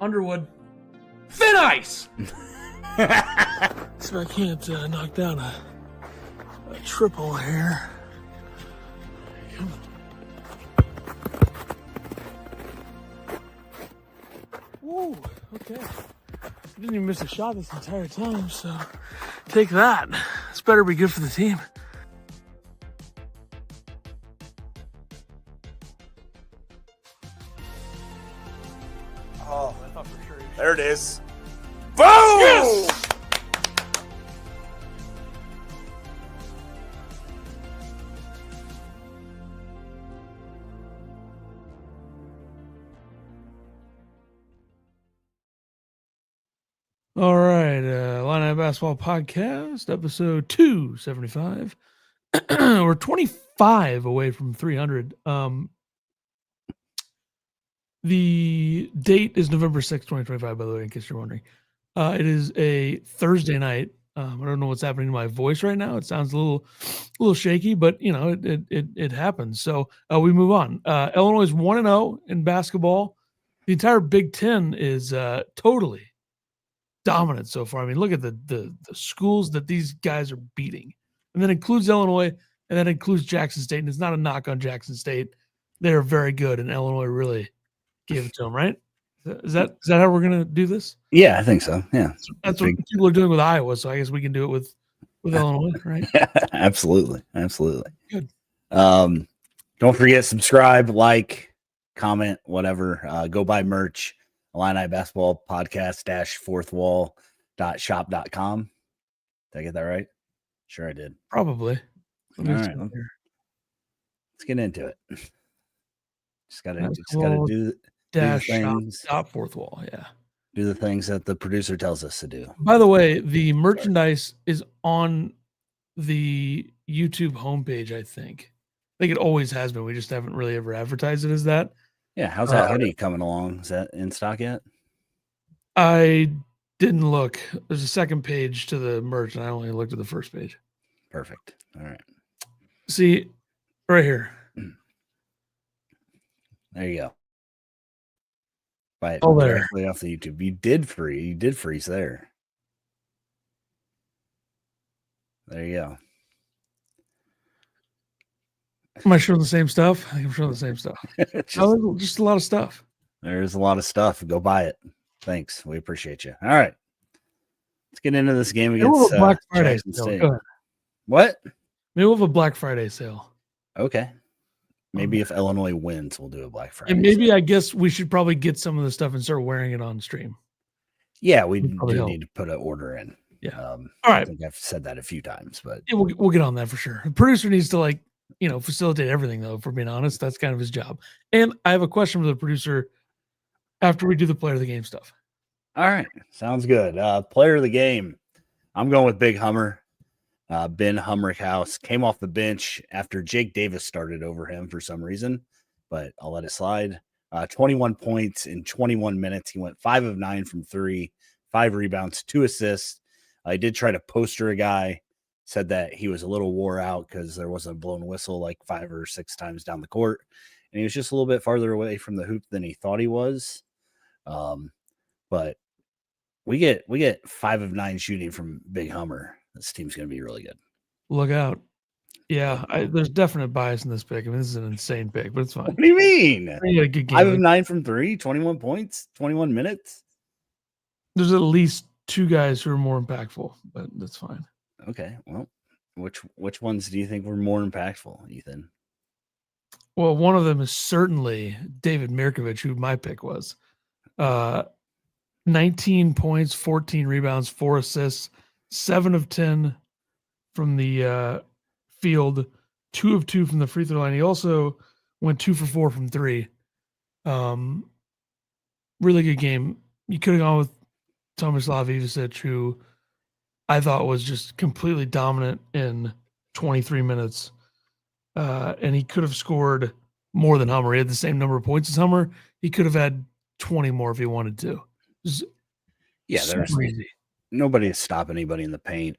Underwood. Thin ice! So I can't knock down a triple here. Woo, okay. Didn't even miss a shot this entire time, so take that. This better be good for the team. Oh, I thought for sure. there it is. Boom! Yes! All right, Illini Basketball Podcast, episode 275. We're 25 away from 300. The date is November 6th, 2025, by the way, in case you're wondering. It is a Thursday night. I don't know what's happening to my voice right now. It sounds a little shaky, but you know, it happens. So we move on. Illinois is 1-0 in basketball. The entire Big Ten is totally dominant so far. I mean, look at the schools that these guys are beating, and that includes Illinois, and that includes Jackson State. And it's not a knock on Jackson State; they are very good, and Illinois really gave it to them. Right? Is that how we're gonna do this? Yeah, I think so. Yeah, that's what people are doing with Iowa. So I guess we can do it with Illinois, right? Absolutely. Good. Don't forget, subscribe, like, comment, whatever. Go buy merch. Illini Basketball Podcast -fourthwall.shop.com. Did I get that right? Sure, I did. Probably. All right, let's get into it. Just gotta do things. Fourth wall, yeah. Do the things that the producer tells us to do. By the way, the merchandise is on the YouTube homepage. I think it always has been. We just haven't really ever advertised it as that. Yeah, how's that hoodie coming along? Is that in stock yet? I didn't look. There's a second page to the merch, and I only looked at the first page. Perfect. All right. See, right here. There you go. Buy it directly off the YouTube. You did freeze there. There you go. Am I showing the same stuff? I think I'm showing the same stuff. just a lot of stuff. There's a lot of stuff. Go buy it. Thanks. We appreciate you. All right. Let's get into this game against Black Friday Jackson sale. State. Go ahead. What? Maybe we'll have a Black Friday sale. Okay. Maybe if Illinois wins, we'll do a Black Friday. And maybe sale. I guess we should probably get some of the stuff and start wearing it on stream. Yeah, we do need to put an order in. Yeah. All right. I think I've said that a few times, but yeah, we'll get on that for sure. The producer needs to facilitate everything, though, if we're being honest. That's kind of his job. And I have a question for the producer after we do the player of the game stuff. All right. Sounds good. Player of the game. I'm going with Big Hummer. Ben Humrickhouse came off the bench after Jake Davis started over him for some reason, but I'll let it slide. 21 points in 21 minutes. He went 5 of 9 from 3, 5 rebounds, 2 assists. I did try to poster a guy, said that he was a little wore out because there was a blown whistle like 5 or 6 times down the court, and he was just a little bit farther away from the hoop than he thought he was. But we get 5 of 9 shooting from Big Hummer. This team's going to be really good. Look out. Yeah, there's definite bias in this pick. I mean, this is an insane pick, but it's fine. What do you mean? A good game. 5 of 9 from 3, 21 points, 21 minutes. There's at least 2 guys who are more impactful, but that's fine. Okay, well, which ones do you think were more impactful, Ethan? Well, one of them is certainly David Mirkovic, who my pick was. 19 points, 14 rebounds, 4 assists, 7 of 10 from the field, 2 of 2 from the free throw line. He also went 2 for 4 from 3. Really good game. You could have gone with Tomislav Ivičić, who I thought was just completely dominant in 23 minutes. And he could have scored more than Hummer. He had the same number of points as Hummer. He could have had 20 more if he wanted to. There's easy. Nobody to stop anybody in the paint.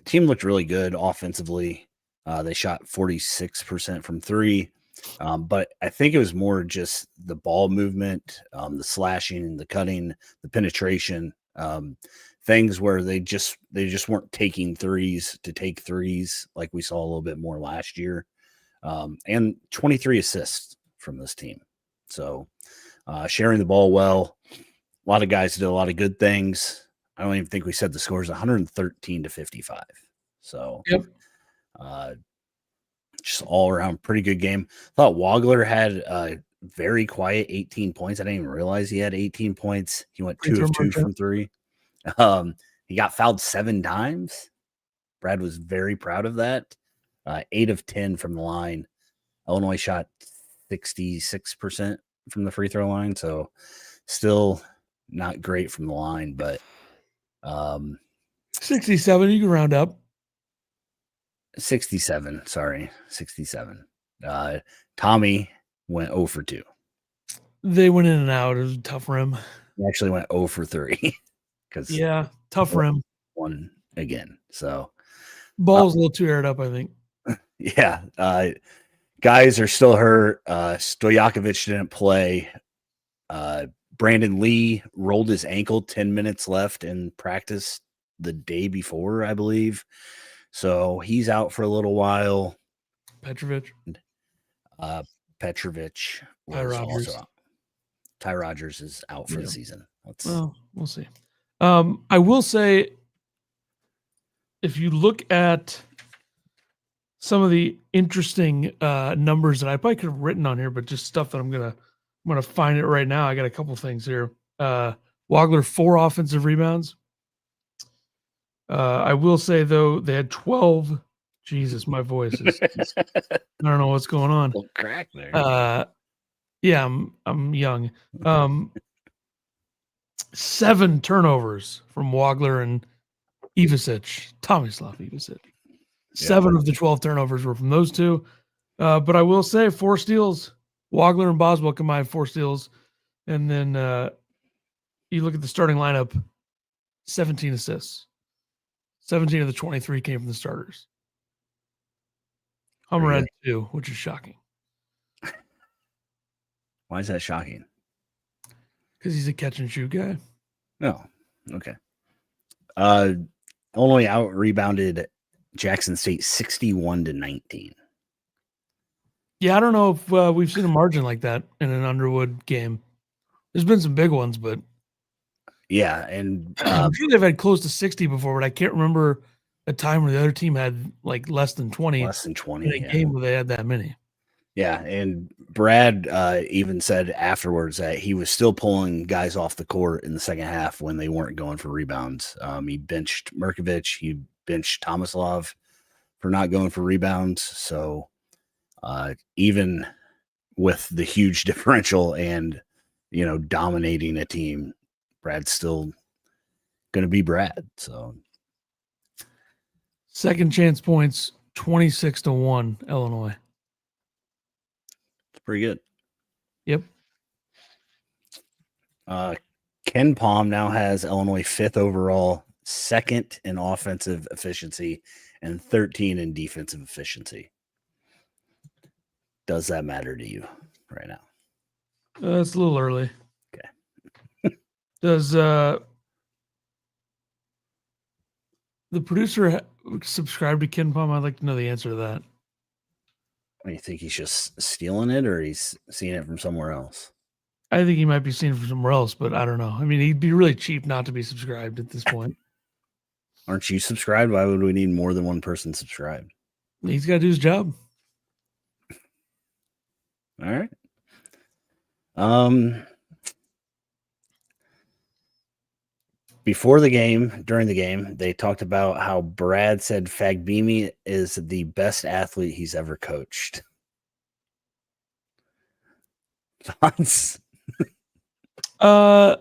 Team looked really good offensively. They shot 46% from 3. But I think it was more just the ball movement, the slashing, the cutting, the penetration, things where they just weren't taking threes to take threes like we saw a little bit more last year. And 23 assists from this team. So sharing the ball well. A lot of guys did a lot of good things. I don't even think we said the score is 113-55. So Yep. Just all around pretty good game. Thought Wagler had a very quiet 18 points. I didn't even realize he had 18 points. He went 2 of 2 from 3. He got fouled 7 times. Brad was very proud of that. 8 of 10 from the line. Illinois shot 66% from the free throw line. So still not great from the line, but 67, you can round up. 67. Sorry, 67. Tommy went 0 for 2. They went in and out. It was a tough rim. He actually went 0 for 3 because tough rim. One again. So ball's a little too aired up, I think. Yeah, guys are still hurt. Stojakovic didn't play. Brandon Lee rolled his ankle 10 minutes left in practice the day before, I believe. So he's out for a little while. Petrovic was also out. Ty Rogers is out for the season. Well, we'll see. I will say, if you look at some of the interesting numbers that I probably could have written on here, but just stuff that I'm gonna find it right now. I got a couple things here. Wagler 4 offensive rebounds. I will say though they had 12. Jesus, my voice is. I don't know what's going on. Little crack there. Yeah, I'm young. 7 turnovers from Wagler and Ivicic, Tomislav Ivicic. 7 of the 12 turnovers were from those two. But I will say 4 steals. Wagler and Boswell combined 4 steals. And then you look at the starting lineup, 17 assists. 17 of the 23 came from the starters. Hummer had 2, which is shocking. Why is that shocking? Because he's a catch and shoot guy. No. Okay. Illinois out rebounded Jackson State 61-19. Yeah, I don't know if we've seen a margin like that in an Underwood game. There's been some big ones, but yeah, and I'm sure they've had close to 60 before, but I can't remember a time where the other team had like less than 20. Less than 20 in a game where they had that many. Yeah, and Brad even said afterwards that he was still pulling guys off the court in the second half when they weren't going for rebounds. He benched Merkovich, he benched Tomislav for not going for rebounds. So even with the huge differential and, dominating a team, Brad's still going to be Brad. So second chance points, 26-1, Illinois. Pretty good. Yep. Ken Palm now has Illinois 5th overall, 2nd in offensive efficiency, and 13 in defensive efficiency. Does that matter to you right now? It's a little early. Okay. Does the producer subscribe to Ken Palm? I'd like to know the answer to that. Do you think he's just stealing it or he's seeing it from somewhere else? I think he might be seeing it from somewhere else, but I don't know. I mean, he'd be really cheap not to be subscribed at this point. Aren't you subscribed? Why would we need more than one person subscribed? He's got to do his job. All right. Before the game, during the game, they talked about how Brad said Fagbemi is the best athlete he's ever coached. Thoughts? Okay,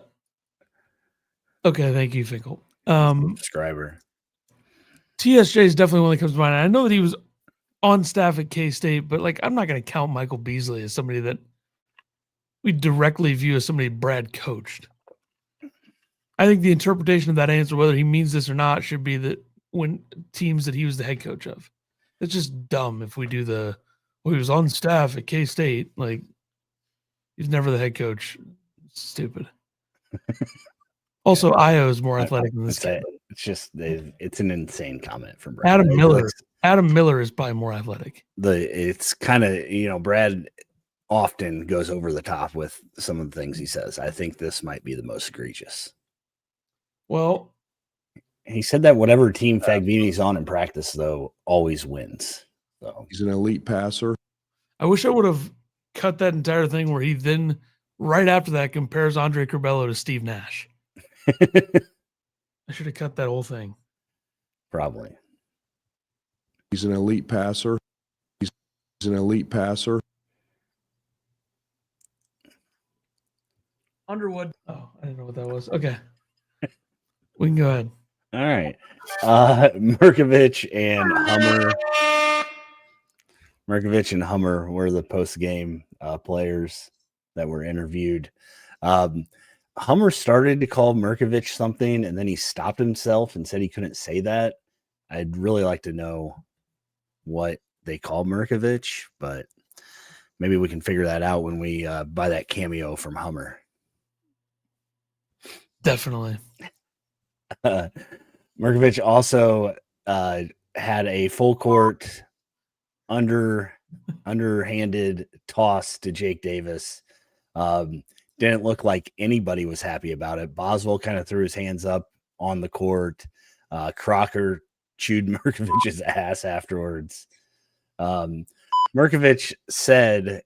thank you, Finkel. Subscriber. TSJ is definitely one that comes to mind. I know that he was on staff at K-State, but I'm not going to count Michael Beasley as somebody that we directly view as somebody Brad coached. I think the interpretation of that answer, whether he means this or not, should be that when teams that he was the head coach of. It's just dumb if we do the Well, he was on staff at K-State. Like, he's never the head coach. Stupid. Also, Io is more athletic than this kid. It's just it's an insane comment from Brad. Adam Miller is probably more athletic. It's kind of, Brad often goes over the top with some of the things he says. I think this might be the most egregious. Well, he said that whatever team Fagbini's on in practice, though, always wins. So he's an elite passer. I wish I would have cut that entire thing where he then, right after that, compares Andre Curbelo to Steve Nash. I should have cut that whole thing. Probably. He's an elite passer. He's an elite passer. Underwood. Oh, I didn't know what that was. Okay. We can go ahead. All right. Merkovich and Hummer were the post-game players that were interviewed. Hummer started to call Merkovich something, and then he stopped himself and said he couldn't say that. I'd really like to know what they call Merkovich, but maybe we can figure that out when we buy that cameo from Hummer. Definitely. Merkovich also had a full court underhanded toss to Jake Davis. Didn't look like anybody was happy about it. Boswell kind of threw his hands up on the court. Crocker chewed Merkovich's ass afterwards. Merkovich said,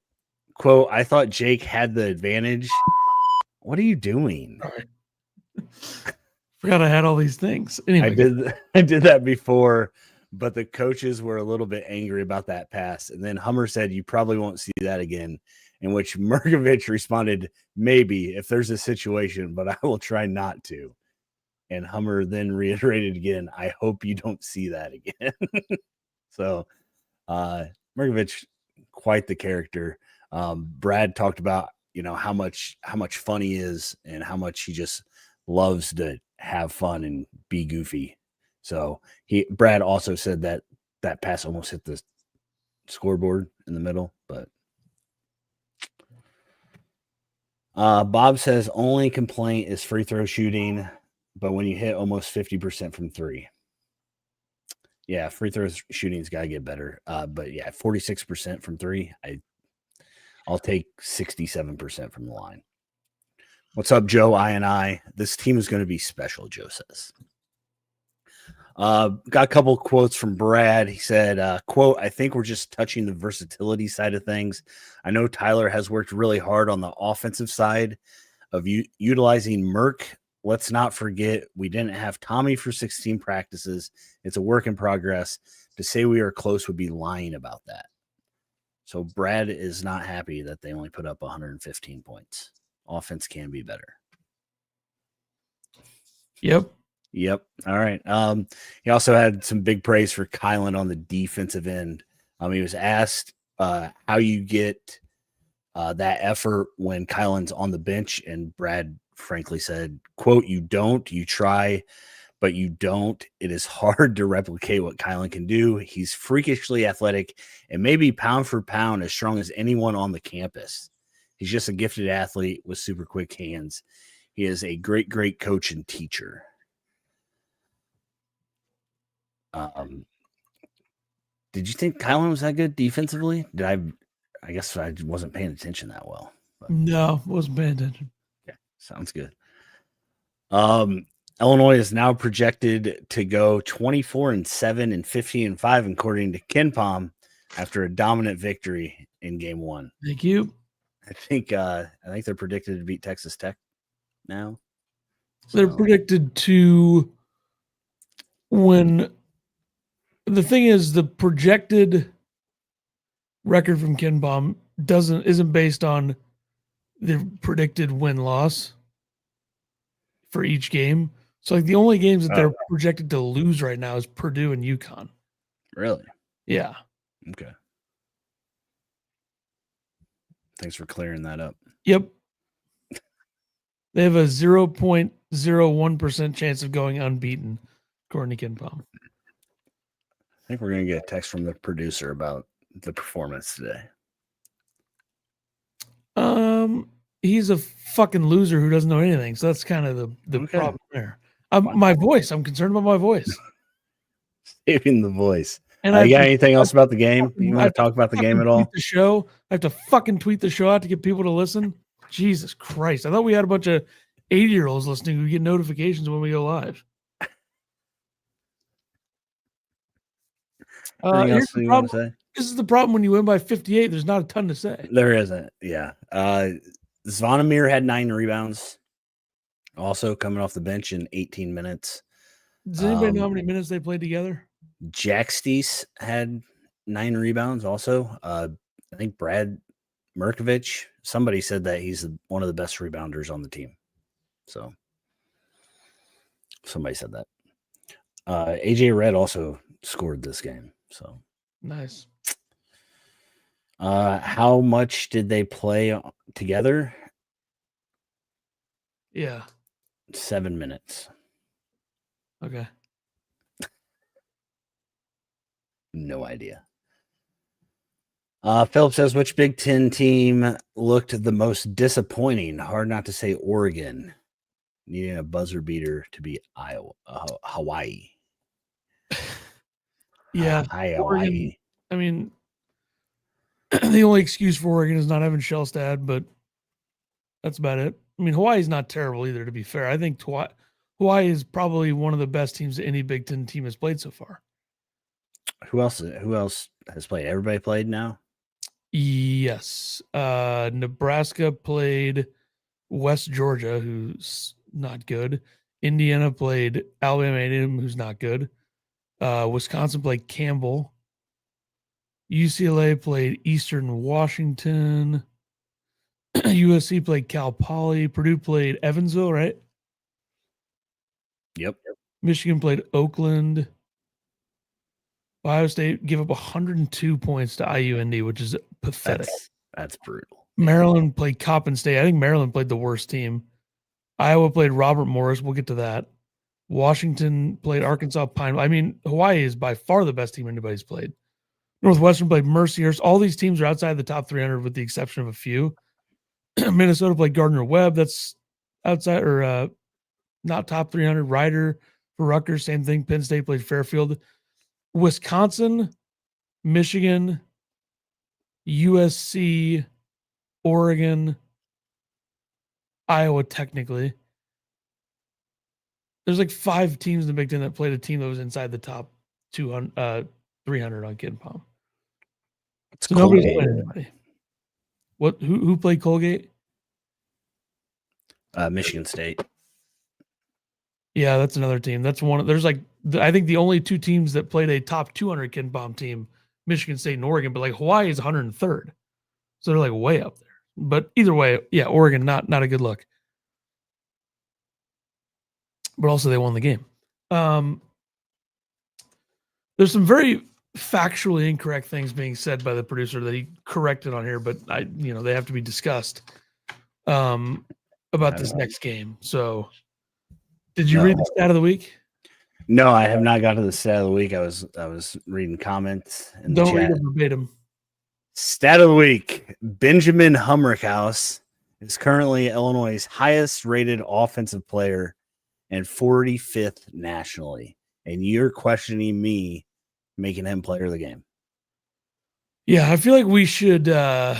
quote, "I thought Jake had the advantage." What are you doing? All right. Forgot I had all these things. Anyway, I did that before, but the coaches were a little bit angry about that pass. And then Hummer said, "You probably won't see that again." In which Merkovich responded, "Maybe if there's a situation, but I will try not to." And Hummer then reiterated again, "I hope you don't see that again." So Merkovich, quite the character. Brad talked about, how much fun he is and how much he just loves to have fun and be goofy. So Brad also said that pass almost hit the scoreboard in the middle, but Bob says only complaint is free throw shooting, but when you hit almost 50% from three. Yeah, free throw shooting's got to get better. But yeah, 46% from three. I'll take 67% from the line. What's up, Joe? I. This team is going to be special, Joe says. Got a couple quotes from Brad. He said, quote, "I think we're just touching the versatility side of things. I know Tyler has worked really hard on the offensive side of utilizing Merk. Let's not forget we didn't have Tommy for 16 practices. It's a work in progress. To say we are close would be lying about that." So Brad is not happy that they only put up 115 points. Offense can be better. Yep. All right. He also had some big praise for Kylan on the defensive end. He was asked how you get that effort when Kylan's on the bench, and Brad frankly said, quote, "You don't. You try, but you don't. It is hard to replicate what Kylan can do. He's freakishly athletic and maybe pound for pound as strong as anyone on the campus. He's just a gifted athlete with super quick hands. He is a great, great coach and teacher." Did you think Kylan was that good defensively? I guess I wasn't paying attention that well. But. No, wasn't paying attention. Yeah, sounds good. Illinois is now projected to go 24-7 and 15-5, according to KenPom, after a dominant victory in Game 1. Thank you. I think they're predicted to beat Texas Tech now. They're predicted to win. The thing is, the projected record from KenPom isn't based on the predicted win-loss for each game. So, like, the only games that they're projected to lose right now is Purdue and UConn. Really? Yeah. Okay. Thanks for clearing that up. Yep. They have a 0.01% chance of going unbeaten, according to KenPom. I think we're going to get a text from the producer about the performance today? He's a fucking loser who doesn't know anything. So that's kind of the Okay. problem there. My voice. I'm concerned about my voice. Saving the voice. And You got anything else about the game? You want to talk about the game at all? The show. I have to fucking tweet the show out to get people to listen. Jesus Christ! I thought we had a bunch of 80-year-olds listening who get notifications when we go live. Anything else you want to say? This is the problem when you win by 58. There's not a ton to say. There isn't. Yeah. Zvonimir had 9 rebounds. Also coming off the bench in 18 minutes. Does anybody know how many minutes they played together? Jack Steese had 9 rebounds. Also, I think Brad Merkovich. Somebody said that he's one of the best rebounders on the team. So somebody said that. AJ Red also scored this game. So nice. How much did they play together? Yeah. 7 minutes. Okay. No idea. Philip says, which Big Ten team looked the most disappointing? Hard not to say Oregon. Needing a buzzer beater to be Hawaii. Yeah. Hawaii. Oregon, I mean, the only excuse for Oregon is not having Shellstad, but that's about it. I mean, Hawaii's not terrible either, to be fair. I think Hawaii is probably one of the best teams that any Big Ten team has played so far. Who else has played? Everybody played now? Yes. Nebraska played West Georgia, who's not good. Indiana played Alabama A&M, who's not good. Wisconsin played Campbell. UCLA played Eastern Washington. USC played Cal Poly. Purdue played Evansville, right? Yep. Michigan played Oakland. Ohio State gave up 102 points to IUND, which is pathetic. That's brutal. Maryland played Coppin State. I think Maryland played the worst team. Iowa played Robert Morris. We'll get to that. Washington played Arkansas Pine. I mean, Hawaii is by far the best team anybody's played. Northwestern played Mercyhurst. All these teams are outside the top 300 with the exception of a few. Minnesota played Gardner-Webb. That's outside or not top 300. Ryder for Rutgers, same thing. Penn State played Fairfield. Wisconsin, Michigan, USC, Oregon, Iowa, technically. There's like 5 teams in the Big Ten that played a team that was inside the top 300 on Kid Palm. So nobody's played anybody. Who played Colgate? Michigan State. Yeah, that's another team. That's one. There's like, I think the only 2 teams that played a top 200 Kid Palm team, Michigan State and Oregon, but like Hawaii is 103rd. So they're like way up there. But either way, yeah, Oregon, not a good look. But also they won the game. There's some very factually incorrect things being said by the producer that he corrected on here, but they have to be discussed about this next game. So did you read the stat of the week? No, I have not got to the stat of the week. I was reading comments in the Don't chat. read it verbatim. Stat of the week: Benjamin Humrickhouse is currently Illinois' highest rated offensive player and 45th nationally. And you're questioning me making him player of the game. Yeah, I feel like we should yeah.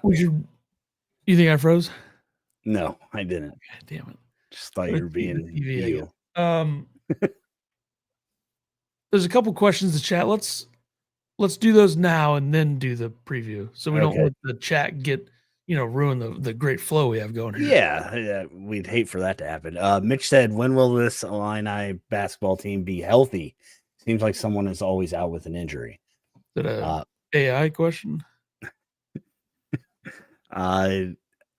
We should. You think I froze? No, I didn't. God damn it. Just thought you were being you. There's a couple questions to chat. Let's do those now and then do the preview, so we don't let the chat get ruin the great flow we have going here. Yeah, we'd hate for that to happen. Mitch said, "When will this Illini basketball team be healthy? Seems like someone is always out with an injury." Is that a AI question?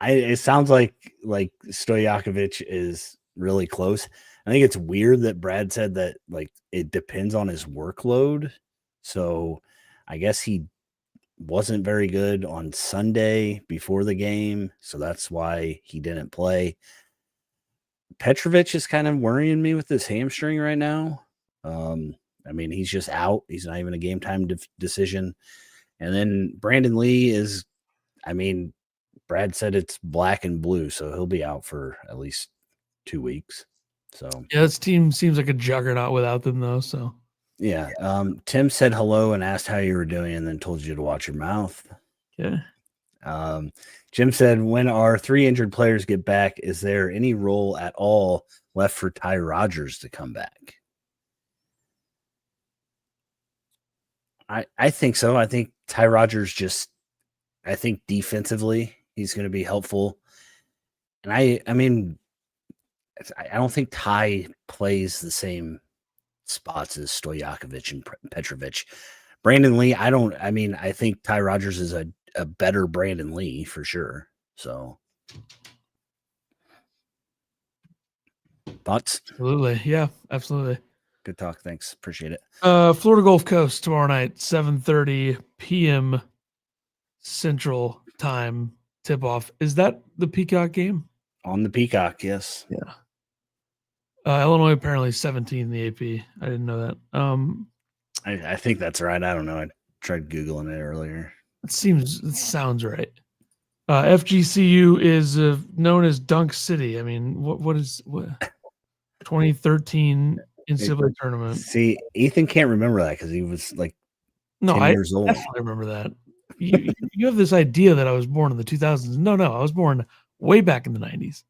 It sounds like Stojakovic is really close. I think it's weird that Brad said that like it depends on his workload. So I guess he wasn't very good on Sunday before the game, so that's why he didn't play. Petrovic is kind of worrying me with this hamstring right now. I mean, he's just out. He's not even a game time decision. And then Brandon Lee is, I mean, Brad said it's black and blue, so he'll be out for at least 2 weeks. So yeah, this team seems like a juggernaut without them, though. So yeah, Tim said hello and asked how you were doing, and then told you to watch your mouth. yeah. Jim said, when our 3 injured players get back, is there any role at all left for Ty Rodgers to come back? I think so. I think Ty Rodgers I think defensively he's going to be helpful. And I mean, I don't think Ty plays the same spots as Stojakovic and Petrovic. Brandon Lee, I think Ty Rodgers is a better Brandon Lee for sure. So thoughts? Absolutely. Yeah, absolutely. Good talk. Thanks. Appreciate it. Florida Gulf Coast tomorrow night, 7:30 p.m. Central Time tip off. Is that the Peacock game? On the Peacock, yes. Yeah. Illinois apparently 17 in the AP. I didn't know that. I think that's right. I don't know. I tried Googling it earlier. It sounds right. FGCU is known as Dunk City. I mean, what 2013 NCAA tournament. See, Ethan can't remember that because he was like 10 years old. I remember that. You have this idea that I was born in the 2000s. No, I was born way back in the 90s.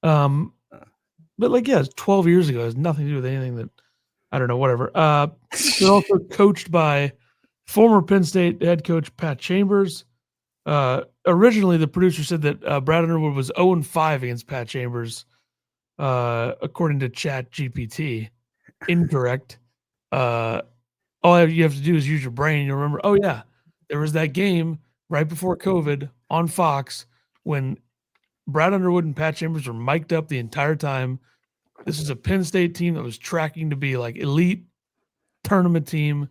But like, yeah, it's 12 years ago. It has nothing to do with anything that, I don't know, whatever. They're also coached by former Penn State head coach Pat Chambers. Originally, the producer said that Brad Underwood was 0-5 against Pat Chambers, according to Chat GPT. Incorrect. All you have to do is use your brain. You remember, oh yeah, there was that game right before COVID on Fox when Brad Underwood and Pat Chambers were mic'd up the entire time. This is a Penn State team that was tracking to be like elite tournament team.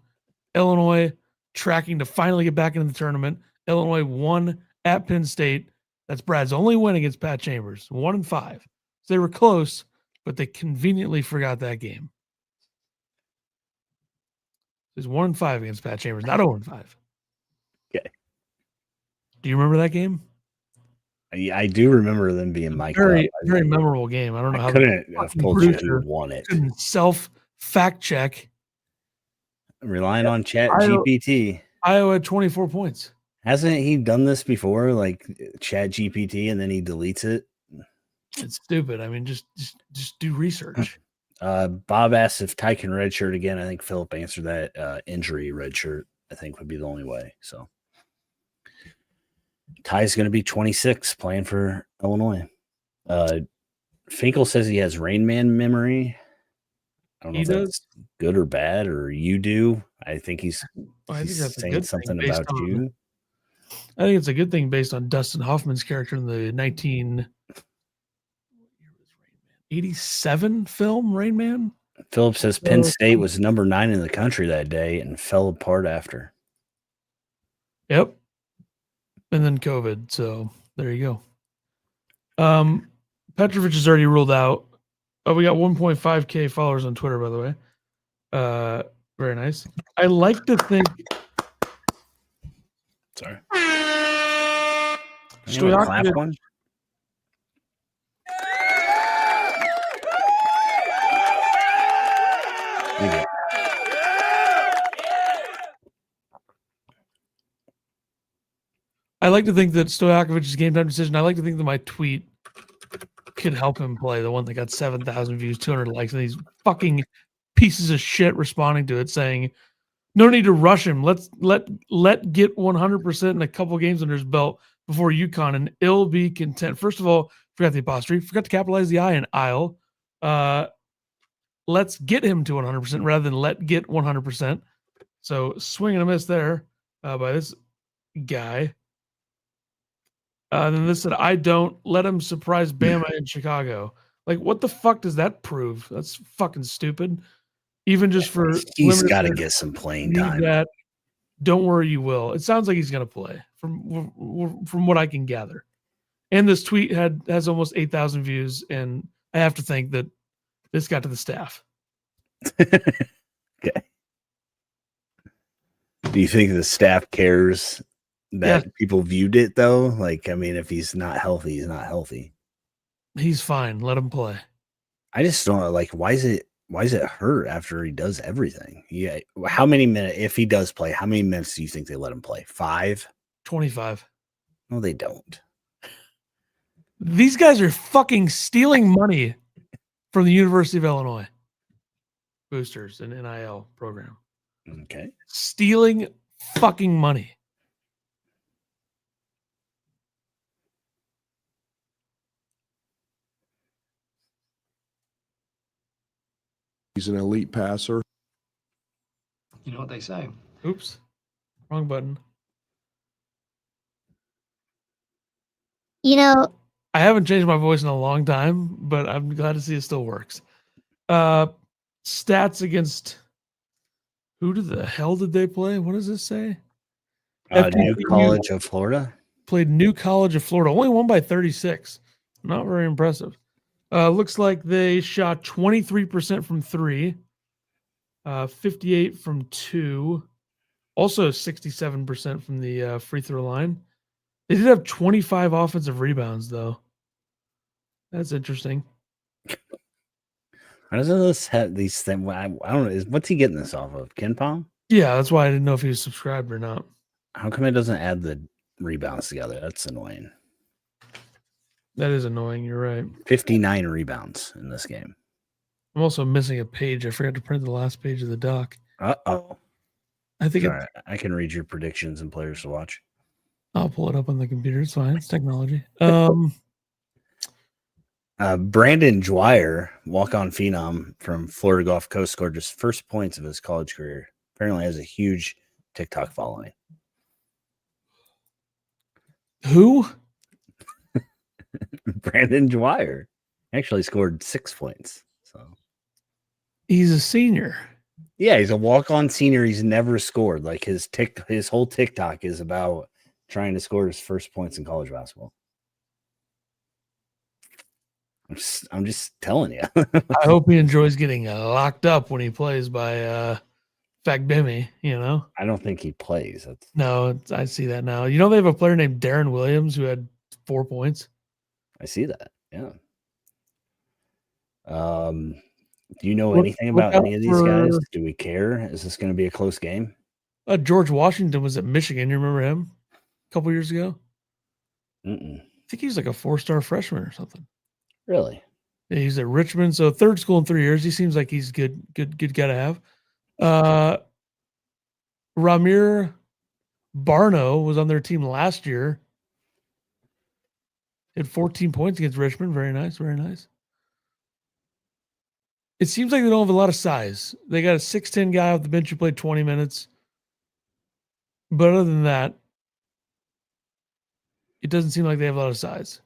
Illinois tracking to finally get back into the tournament. Illinois won at Penn State. That's Brad's only win against Pat Chambers, 1-5. So they were close, but they conveniently forgot that game. It was 1-5 against Pat Chambers, not 0-5. Okay. Do you remember that game? I do remember them being mic'd up. Very memorable game. I don't know how. Couldn't have told you who won it. Couldn't self fact check. Relying on Chat GPT. Iowa had 24 points. Hasn't he done this before? Like Chat GPT, and then he deletes it. It's stupid. I mean, just do research. Bob asked if Ty can redshirt again. I think Philip answered that. Injury redshirt, I think, would be the only way. So Ty's going to be 26 playing for Illinois. Finkel says he has Rain Man memory. I don't know if that's good or bad, or you do. I think he's saying something about you. I think it's a good thing based on Dustin Hoffman's character in the 1987 film Rain Man. Philip says Penn State was number 9 in the country that day and fell apart after. Yep. And then COVID. So there you go. Petrovic is already ruled out. Oh, we got 1.5K followers on Twitter, by the way. Very nice. I like to think. Sorry. Clap one? I like to think that Stojakovic's game time decision, I like to think that my tweet could help him play. The one that got 7,000 views, 200 likes, and these fucking pieces of shit responding to it saying, no need to rush him. Let get 100% in a couple games under his belt before UConn, and ill be content. First of all, forgot the apostrophe, forgot to capitalize the I in Isle. Let's get him to 100% rather than let get 100%. So swing and a miss there by this guy. Then this said, I don't let him surprise Bama in Chicago. Like, what the fuck does that prove? That's fucking stupid. Even just for he's got to get some playing time. That, don't worry, you will. It sounds like he's going to play from what I can gather. And this tweet has almost 8,000 views and I have to think that this got to the staff. Okay. Do you think the staff cares that people viewed it though? Like, I mean, if he's not healthy, he's not healthy. He's fine. Let him play. I just don't know, like, why is it hurt after he does everything? Yeah. How many minutes, if he does play, how many minutes do you think they let him play? 5? 25. No, they don't. These guys are fucking stealing money from the University of Illinois boosters and NIL program. Okay. Stealing fucking money. He's an elite passer. You know what they say. Oops. Wrong button. You know, I haven't changed my voice in a long time, but I'm glad to see it still works. Stats against who the hell did they play? What does this say? New College of Florida. Played New College of Florida. Only won by 36. Not very impressive. Looks like they shot 23% from 3, 58 from 2, also 67% from the free throw line. They did have 25 offensive rebounds, though. That's interesting. How does this have these things? I don't know. What's he getting this off of? KenPom? Yeah, that's why I didn't know if he was subscribed or not. How come it doesn't add the rebounds together? That's annoying. That is annoying. You're right. 59 rebounds in this game. I'm also missing a page. I forgot to print the last page of the doc. Uh-oh. I think All right. I can read your predictions and players to watch. I'll pull it up on the computer. It's fine. It's technology. Brandon Dwyer, walk-on phenom from Florida Gulf Coast, scored his first points of his college career. Apparently has a huge TikTok following. Who? Brandon Dwyer actually scored 6 points. So He's a senior. yeah, he's a walk-on senior. He's never scored. Like his whole TikTok is about trying to score his first points in college basketball. I'm just telling you. I hope he enjoys getting locked up when he plays by Fagbemi, you know? I don't think he plays. No, I see that now. You know they have a player named Darren Williams who had 4 points? I see that. Yeah. Do you know anything about any of these guys? Do we care? Is this going to be a close game? George Washington was at Michigan. You remember him a couple years ago? Mm-mm. I think he was like a 4-star freshman or something. Really? Yeah, he's at Richmond, so third school in 3 years. He seems like he's good guy to have. Ramir Barno was on their team last year. Had 14 points against Richmond. Very nice, very nice. It seems like they don't have a lot of size. They got a 6'10" guy off the bench who played 20 minutes. But other than that, it doesn't seem like they have a lot of size.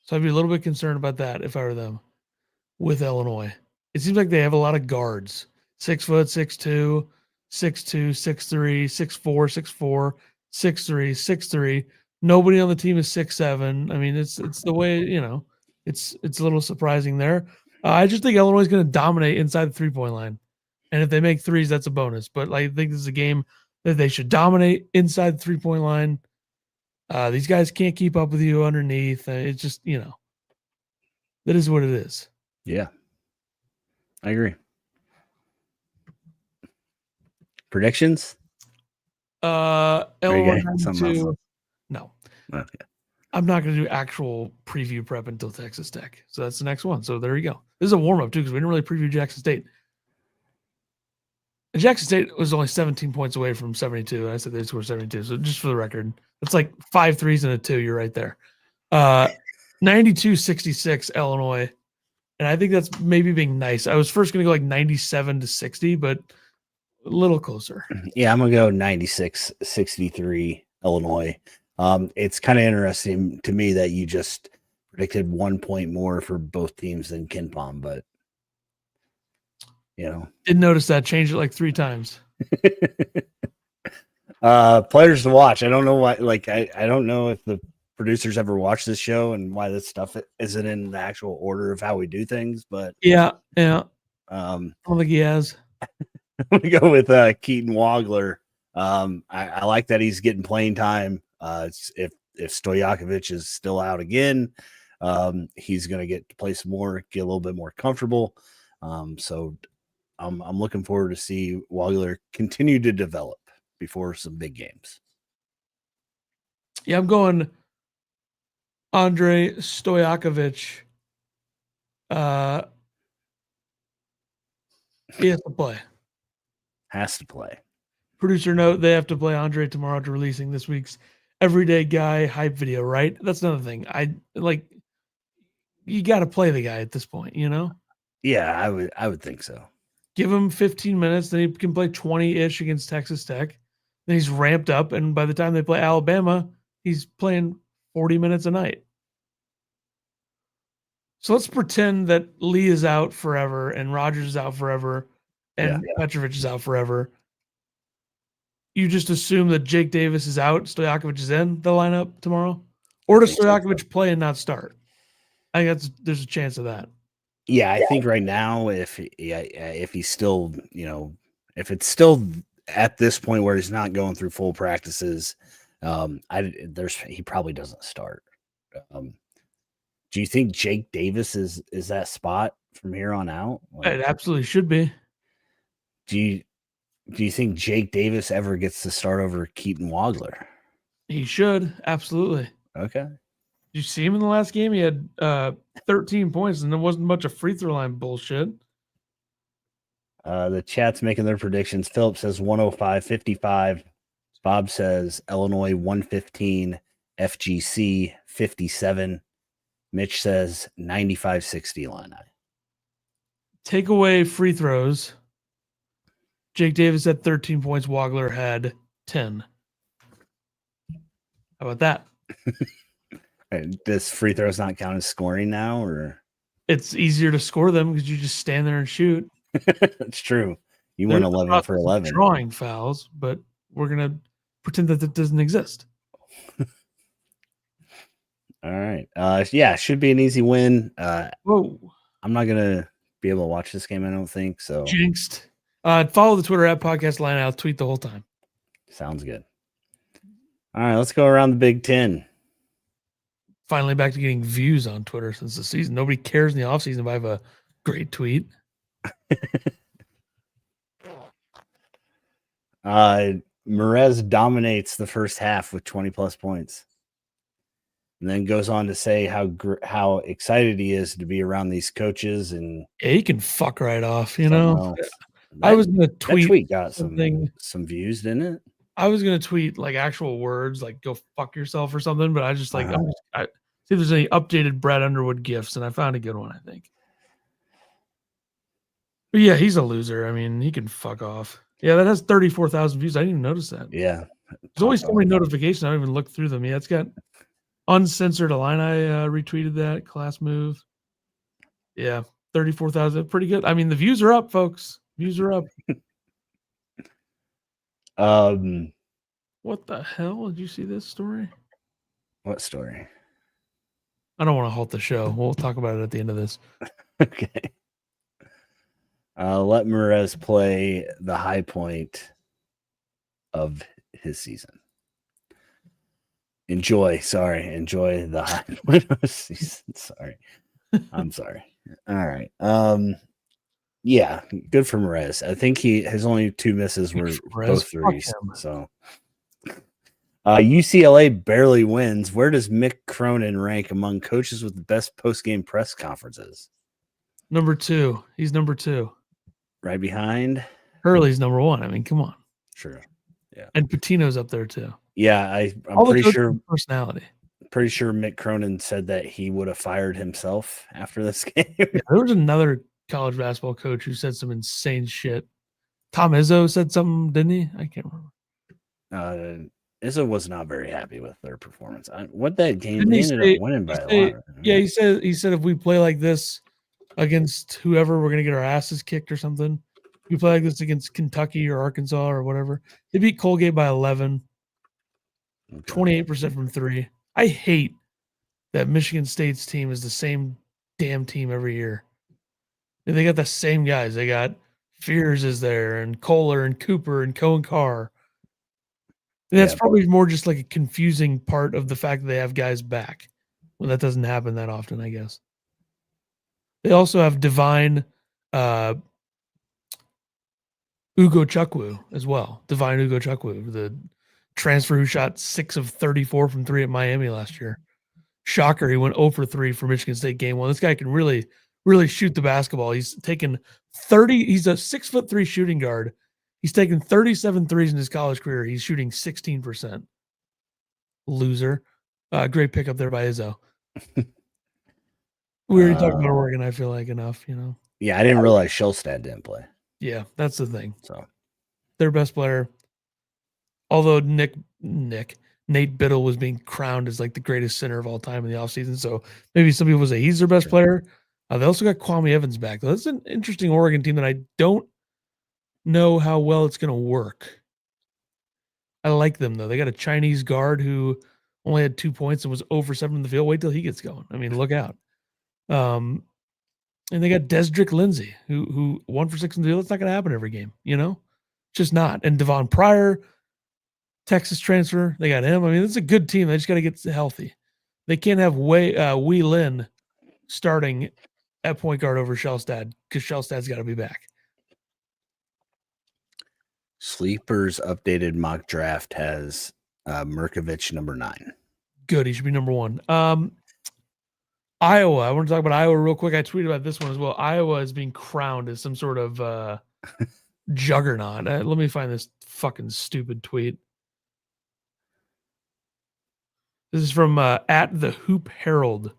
So I'd be a little bit concerned about that if I were them with Illinois. It seems like they have a lot of guards. 6 foot, 6'2", 6'2", 6'3", 6'4", 6'4", 6'3", 6'3". Nobody on the team is 6'7". I mean, it's the way, you know, it's a little surprising there. I just think Illinois is going to dominate inside the 3-point line. And if they make threes, that's a bonus. But I think this is a game that they should dominate inside the 3-point line. These guys can't keep up with you underneath. It's just, you know, that is what it is. Yeah, I agree. Predictions? Illinois something else? No. Okay. I'm not going to do actual preview prep until Texas Tech. So that's the next one. So there you go. This is a warm-up, too, because we didn't really preview Jackson State. And Jackson State was only 17 points away from 72. I said they scored 72. So just for the record, it's like 5 threes and a 2. You're right there. 92-66 Illinois. And I think that's maybe being nice. I was first going to go like 97-60, but a little closer. Yeah, I'm going to go 96-63 Illinois. It's kind of interesting to me that you just predicted 1 point more for both teams than KenPom, but you know, didn't notice that. Changed it like 3 times. Players to watch. I don't know why. Like, I don't know if the producers ever watch this show and why this stuff isn't in the actual order of how we do things. But Yeah. um, I don't think he has. I'm gonna go with Keaton Wagler. I like that he's getting playing time. If Stojakovic is still out again, he's gonna get to play some more, get a little bit more comfortable. So I'm looking forward to see Wagler continue to develop before some big games. Yeah, I'm going Andrei Stojakovic. He has to play. Has to play. Producer note: they have to play Andre tomorrow to releasing this week's Everyday Guy hype video. Right? That's another thing. I like. You got to play the guy at this point. You know. Yeah, I would think so. Give him 15 minutes, then he can play 20-ish against Texas Tech. Then he's ramped up, and by the time they play Alabama, he's playing 40 minutes a night. So let's pretend that Lee is out forever, and Rogers is out forever, and Petrovic is out forever. You just assume that Jake Davis is out, Stojakovic is in the lineup tomorrow? Or does Stojakovic play and not start? I think there's a chance of that. Yeah, I think right now, if he's still, if it's still at this point where he's not going through full practices, he probably doesn't start. Do you think Jake Davis is that spot from here on out? It absolutely should be. Do you think Jake Davis ever gets to start over Keaton Wagler? He should, absolutely. Okay. Did you see him in the last game? He had 13 points, and there wasn't much of free throw line bullshit. The chat's making their predictions. Philip says 105-55. Bob says Illinois 115, FGC 57. Mitch says 95-60 Illini. Take away free throws. Jake Davis had 13 points. Wagler had 10. How about that? Does free throws not count as scoring now, or it's easier to score them because you just stand there and shoot? It's true. You went 11 for 11. Drawing fouls, but we're gonna pretend that it doesn't exist. All right. Yeah, should be an easy win. Whoa. I'm not gonna be able to watch this game, I don't think so. Jinxed. Follow the Twitter at Podcast Line. I'll tweet the whole time. Sounds good. All right, let's go around the Big Ten. Finally back to getting views on Twitter since the season. Nobody cares in the offseason if I have a great tweet. Merez dominates the first half with 20-plus points. And then goes on to say how excited he is to be around these coaches. And yeah, he can fuck right off, you know. I was gonna tweet. That tweet got some views, didn't it? I was gonna tweet like actual words, like "go fuck yourself" or something, but I just like I see if there's any updated Brad Underwood gifts, and I found a good one, I think. But yeah, he's a loser. I mean, he can fuck off. Yeah, that has 34,000 views. I didn't even notice that. Yeah, there's always so many notifications. I don't even look through them. Yeah, it's got uncensored Illini retweeted that class move. Yeah, 34,000, pretty good. I mean, the views are up, folks. Views are up. What the hell? Did you see this story? What story? I don't want to halt the show. We'll talk about it at the end of this. Okay. Let Merez play the high point of his season. Enjoy the high point of his season. Sorry. I'm sorry. All right. Yeah, good for Merez. I think his only two misses were both threes. So UCLA barely wins. Where does Mick Cronin rank among coaches with the best post-game press conferences? Number 2. He's number 2. Right behind? Hurley's number 1. I mean, come on. True. Yeah. And Patino's up there too. Yeah, I'm pretty sure personality. Pretty sure Mick Cronin said that he would have fired himself after this game. Yeah, there was another college basketball coach who said some insane shit. Tom Izzo said something, didn't he? I can't remember. Izzo was not very happy with their performance. What that game they ended up winning by a lot. Yeah, he said if we play like this against whoever, we're gonna get our asses kicked or something. If we play like this against Kentucky or Arkansas or whatever. They beat Colgate by 11. 28% from 3. I hate that Michigan State's team is the same damn team every year. They got the same guys. They got Fears is there, and Kohler, and Cooper, and Cohen Carr. And that's Yeah. probably more just like a confusing part of the fact that they have guys back. Well, that doesn't happen that often, I guess. They also have Divine Ugo Chukwu as well. Divine Ugo Chukwu, the transfer who shot 6 of 34 from 3 at Miami last year. Shocker, he went 0 for 3 for Michigan State game 1. This guy can really shoot the basketball. He's taken 30. He's a 6'3" shooting guard. He's taken 37 threes in his college career. He's shooting 16%. Loser. Great pickup there by Izzo. We already talked about Oregon, I feel like, enough, you know. Yeah, I didn't realize Shellstad didn't play. Yeah, that's the thing. So Their best player, although Nate Biddle was being crowned as like the greatest center of all time in the offseason. So maybe some people will say he's their best player. They also got Kwame Evans back. That's an interesting Oregon team that I don't know how well it's going to work. I like them, though. They got a Chinese guard who only had 2 points and was 0 for 7 in the field. Wait till he gets going. I mean, look out. And they got Desdrick Lindsay, who 1 for 6 in the field. It's not going to happen every game, you know? Just not. And Devon Pryor, Texas transfer, they got him. I mean, it's a good team. They just got to get healthy. They can't have Wei Lin starting at point guard over Shellstad because Shellstad's got to be back. Sleeper's updated mock draft has Merkovich number 9. Good. He should be number 1. Iowa. I want to talk about Iowa real quick. I tweeted about this one as well. Iowa is being crowned as some sort of juggernaut. Let me find this fucking stupid tweet. This is from at the Hoop Herald.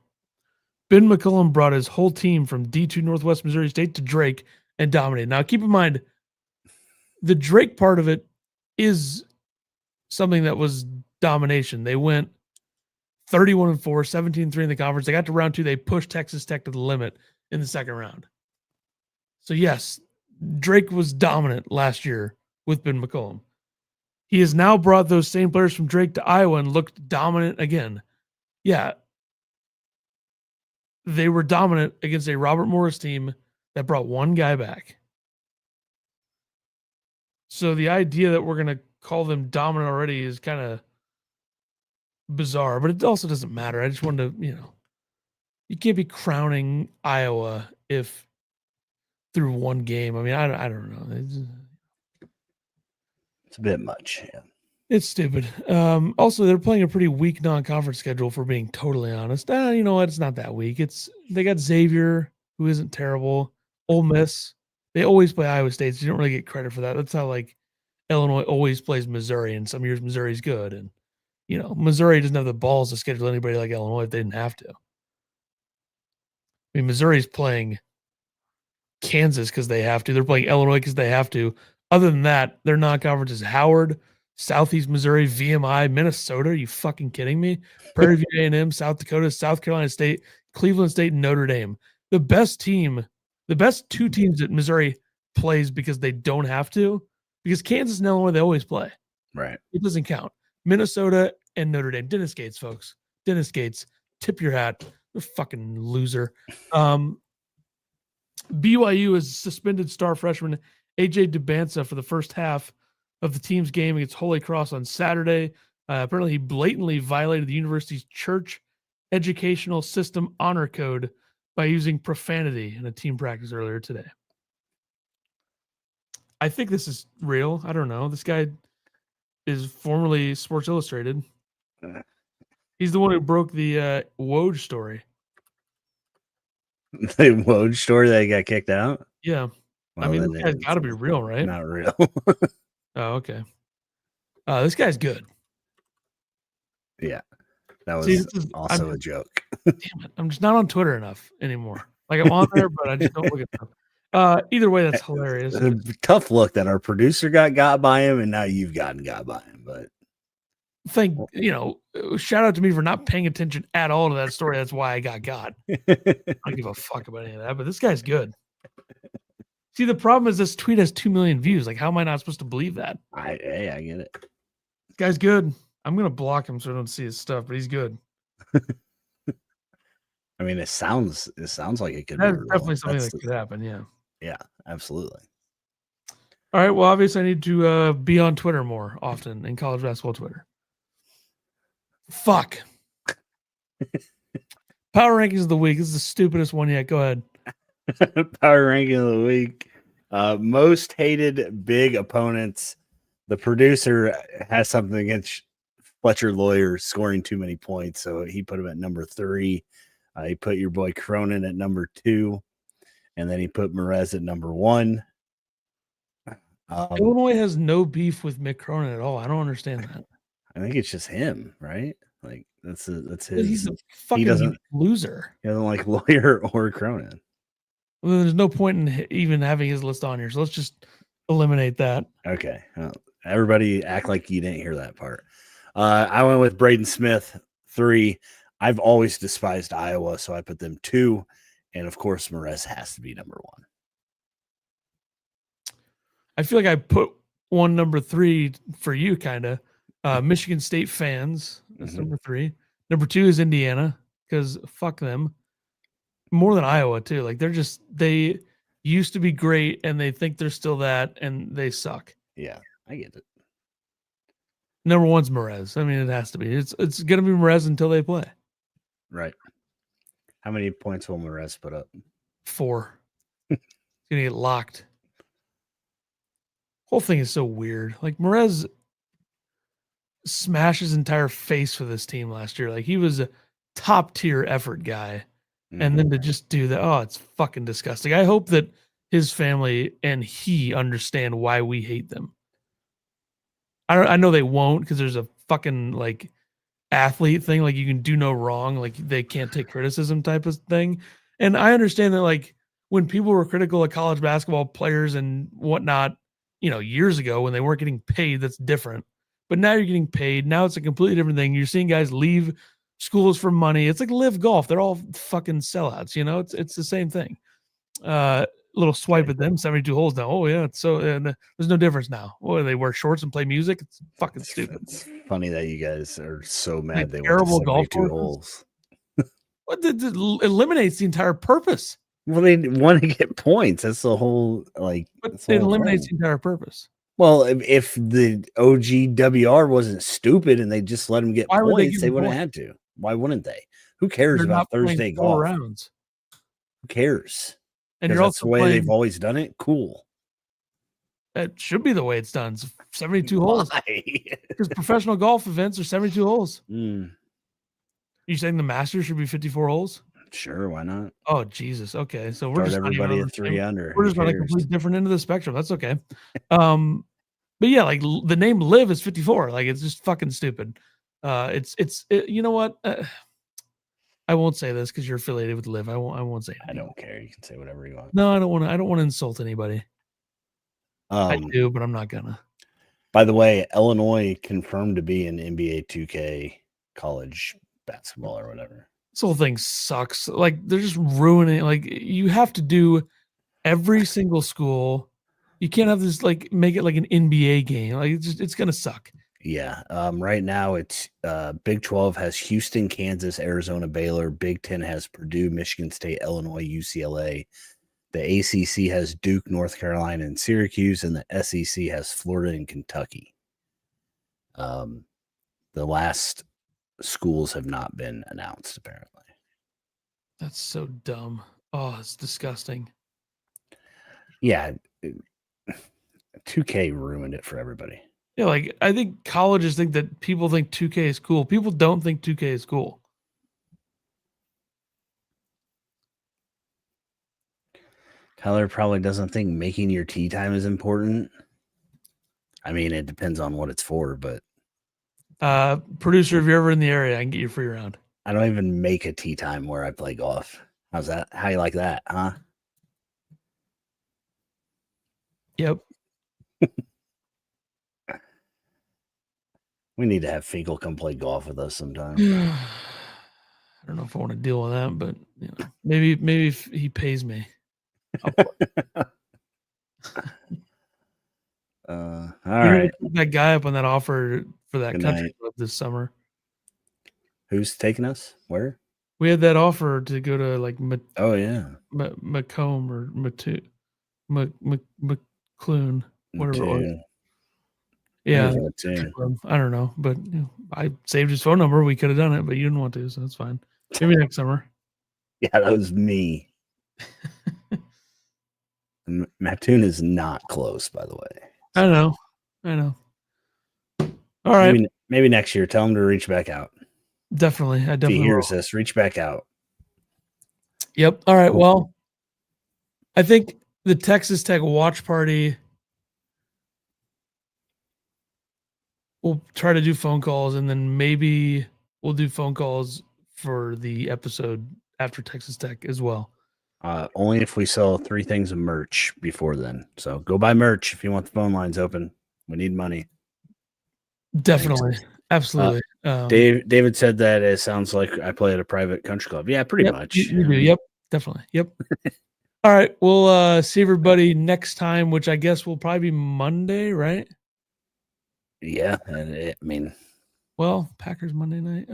Ben McCullum brought his whole team from D2 Northwest Missouri State to Drake and dominated. Now, keep in mind, the Drake part of it is something that was domination. They went 31-4, 17-3 in the conference. They got to round 2. They pushed Texas Tech to the limit in the second round. So, yes, Drake was dominant last year with Ben McCullum. He has now brought those same players from Drake to Iowa and looked dominant again. Yeah. They were dominant against a Robert Morris team that brought one guy back. So the idea that we're going to call them dominant already is kind of bizarre, but it also doesn't matter. I just wanted to, you can't be crowning Iowa if through one game. I mean, I don't know. It's a bit much. Yeah. It's stupid. Also, they're playing a pretty weak non-conference schedule, for being totally honest. You know what? It's not that weak. They got Xavier, who isn't terrible. Ole Miss. They always play Iowa State, so you don't really get credit for that. That's how like Illinois always plays Missouri, and some years Missouri's good. And Missouri doesn't have the balls to schedule anybody like Illinois if they didn't have to. I mean, Missouri's playing Kansas because they have to. They're playing Illinois because they have to. Other than that, their non-conference is Howard, Southeast Missouri, VMI, Minnesota. Are you fucking kidding me? Prairie View A&M, South Dakota, South Carolina State, Cleveland State, and Notre Dame. The best two teams that Missouri plays because they don't have to, because Kansas and Illinois, they always play. Right. It doesn't count. Minnesota and Notre Dame. Dennis Gates, folks. Dennis Gates. Tip your hat. You're a fucking loser. BYU has suspended star freshman AJ Dubansa for the first half of the team's game against Holy Cross on Saturday. Apparently, he blatantly violated the university's church educational system honor code by using profanity in a team practice earlier today. I think this is real. I don't know. This guy is formerly Sports Illustrated. He's the one who broke the Woj story. The Woj story that he got kicked out? Yeah. Well, I mean, this guy's got to be real, right? Not real. Oh, okay. This guy's good. Yeah. That was also a joke. Damn it. I'm just not on Twitter enough anymore. Like, I'm on there, but I just don't look at them. Either way, that's hilarious. A tough look that our producer got by him, and now you've got by him. But shout out to me for not paying attention at all to that story. That's why I got. I don't give a fuck about any of that, but this guy's good. See, the problem is this tweet has 2 million views. Like, how am I not supposed to believe that? I get it. This guy's good. I'm gonna block him so I don't see his stuff, but he's good. I mean, it sounds like it could be That's real. definitely something That's that could happen. Yeah. yeah, absolutely. All right. Well, obviously, I need to be on Twitter more often in college basketball Twitter. Fuck. Power rankings of the week. This is the stupidest one yet. Go ahead. Power ranking of the week. Most hated big opponents. The producer has something against Fletcher Lawyer scoring too many points, so he put him at number 3. He put your boy Cronin at number 2, and then he put Merez at number 1. Illinois has no beef with Mick Cronin at all. I don't understand that. I think it's just him, right? Like that's But his. he's a fucking doesn't- loser. He doesn't like Lawyer or Cronin. Well, there's no point in even having his list on here. So let's just eliminate that. Okay. Everybody act like you didn't hear that part. I went with Braden Smith, 3. I've always despised Iowa, so I put them 2. And of course, Merez has to be number 1. I feel like I put one number 3 for you, kind of. Michigan State fans. That's number 3. Number 2 is Indiana, because fuck them. More than Iowa, too. Like, they used to be great, and they think they're still that, and they suck. Yeah, I get it. Number 1's Merez. I mean, it has to be. It's going to be Merez until they play. Right. How many points will Merez put up? 4. He's going to get locked. Whole thing is so weird. Like, Merez smashed his entire face for this team last year. Like, he was a top-tier effort guy. And then to just do that, oh, it's fucking disgusting. I hope that his family and he understand why we hate them. I know they won't, because there's a fucking like athlete thing, like you can do no wrong, like they can't take criticism type of thing. And I understand that, like, when people were critical of college basketball players and whatnot, years ago when they weren't getting paid, that's different. But now you're getting paid. Now it's a completely different thing. You're seeing guys leave schools for money. It's like Live Golf. They're all fucking sellouts. It's the same thing. Little swipe at them, 72 holes now. Oh yeah, there's no difference now. What, do they wear shorts and play music? It's fucking stupid. It's funny that you guys are so mad Like they terrible went to golf 72 courses. holes. What it eliminates the entire purpose. Well, they want to get points. That's the whole But that's the it whole eliminates thing. the entire purpose. Well, if the OGWR wasn't stupid and they just let them get Why would they points, give they them wouldn't points? have to. Why wouldn't they? Who cares You're about not playing Thursday 4 golf? rounds. Who cares? And Because you're that's also the way playing. they've always done it. Cool. That should be the way it's done. It's 72 holes. Why? Because professional golf events are 72 holes. Mm, You saying the Masters should be 54 holes? sure, why not? Oh Jesus. Okay, so we're Start just not even everybody on at the 3 same- under. We're Who just on a cares? complete different end of the spectrum. That's okay. But yeah, like the name Live is 54. Like, it's just fucking stupid. You know what? I won't say this because you're affiliated with Live. I won't say. I don't care. You can say whatever you want. No, I don't want to insult anybody. I do, but I'm not gonna. By the way, Illinois confirmed to be an NBA 2K college basketball or whatever. This whole thing sucks. Like, they're just ruining it. Like, you have to do every single school. You can't have this, like, make it like an NBA game. Like, it's gonna suck. Yeah. Right now it's Big 12 has Houston, Kansas, Arizona, Baylor. Big 10 has Purdue, Michigan State, Illinois, UCLA. The ACC has Duke, North Carolina, and Syracuse, and the SEC has Florida and Kentucky. The last schools have not been announced, apparently. That's so dumb. Oh, it's disgusting. Yeah. 2K ruined it for everybody. Yeah, like, I think colleges think that people think 2K is cool. People don't think 2K is cool. Tyler probably doesn't think making your tea time is important. I mean, it depends on what it's for, but Producer, if you're ever in the area, I can get you a free round. I don't even make a tea time where I play golf. How's that? How you like that, huh? Yep. We need to have Finkel come play golf with us sometime. I don't know if I want to deal with that, but maybe if he pays me. All You're gonna right. pick that guy up on that offer for that Good country night. club this summer. Who's taking us? Where? We had that offer to go to like Oh yeah. Macomb or McClune, whatever it was. Mattoon. Yeah, There's Mattoon. I don't know, but I saved his phone number. We could have done it, but you didn't want to, so that's fine. Maybe next summer. Yeah, that was me. Mattoon is not close, by the way. I know. All right, Maybe next year. Tell him to reach back out. definitely. I If definitely he hears will. this, reach back out. Yep. All right. Cool. Well, I think the Texas Tech watch party. We'll try to do phone calls, and then maybe we'll do phone calls for the episode after Texas Tech as well. Only if we sell 3 things of merch before then. So go buy merch if you want the phone lines open. We need money. Definitely. Absolutely. David said that it sounds like I play at a private country club. Yeah, pretty much. You do. Yep. Definitely. Yep. All right. We'll see everybody next time, which I guess will probably be Monday, right? Yeah. I mean, well, Packers Monday night.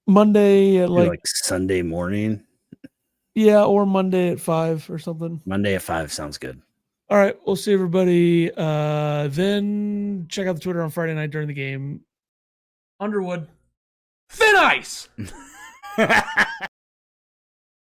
Monday at like Sunday morning. Yeah, or Monday at 5 or something. Monday at 5 sounds good. All right. We'll see everybody. Then check out the Twitter on Friday night during the game. Underwood. Thin ice!